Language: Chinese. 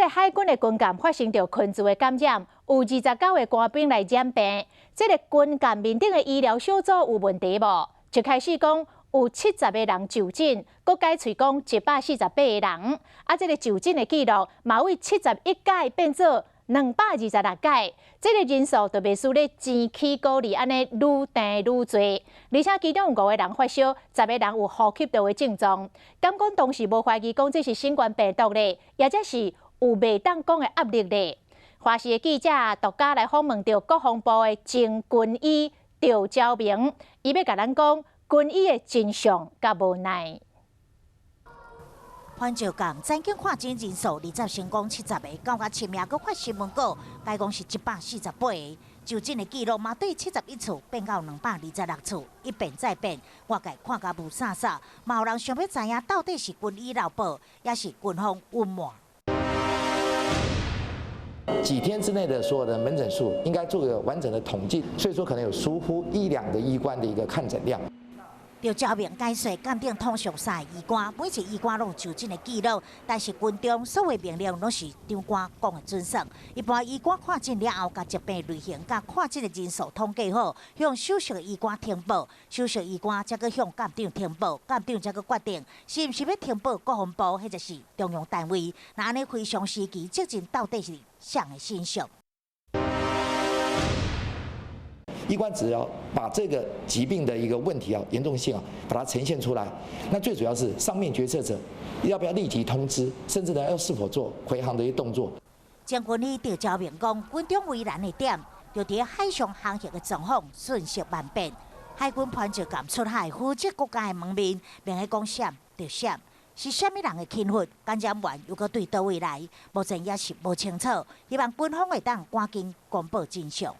在海军的军舰发生着菌株的感染，有29个官兵来染病。这个军舰面顶的医疗小组有问题无？就开始讲有70个人就诊，佮解除讲148个人。这个就诊的记录嘛为71改变做226改，这个人数就袂输咧前起高里安尼愈定愈多，而且其中有5个人发烧，10个人有呼吸道的症状。敢讲当时无怀疑讲这是新冠病毒咧，也则是有袂当讲的压力咧。华视的记者独家来访问到国防部的前军医赵昭明，伊要甲咱讲军医的真相甲无奈。环球港曾经看诊人数20成功70个，到甲深夜阁发新闻稿，该讲是148个。就诊的记录嘛，对71次变到226次，一变再变，外界看甲无啥啥，嘛有人想要知影到底是军医漏报，也是军方隐瞒。几天之内的所有的门诊数应该做个完整的统计，所以说可能有疏忽1、2个医官的一个看诊量。赵昭明解说，鉴定通常3个医官，每一个医官拢有就诊的记录，但是军中所有命令拢是长官讲的准算。一般医官看诊了后，甲疾病类型、甲看诊的人数统计好，向首席的医官通报，首席医官才去向舰长通报，舰长才去决定是毋是要通报国防部或者是中央单位。那安尼非常时期，究竟到底是谁的真相？医官只要把这个疾病的一个问题严重性把它呈现出来，那最主要是上面决策者要不要立即通知，甚至呢要是否做回航的一些动作。前军医赵昭明讲，军中为难的点，就伫海上航行的状况瞬息万变，海军环球舰出海负责国家的门面，明个讲闪就闪，是虾米人的侵犯？感染源又搁对倒位来？目前也是无清楚，希望军方会当赶紧公布真相。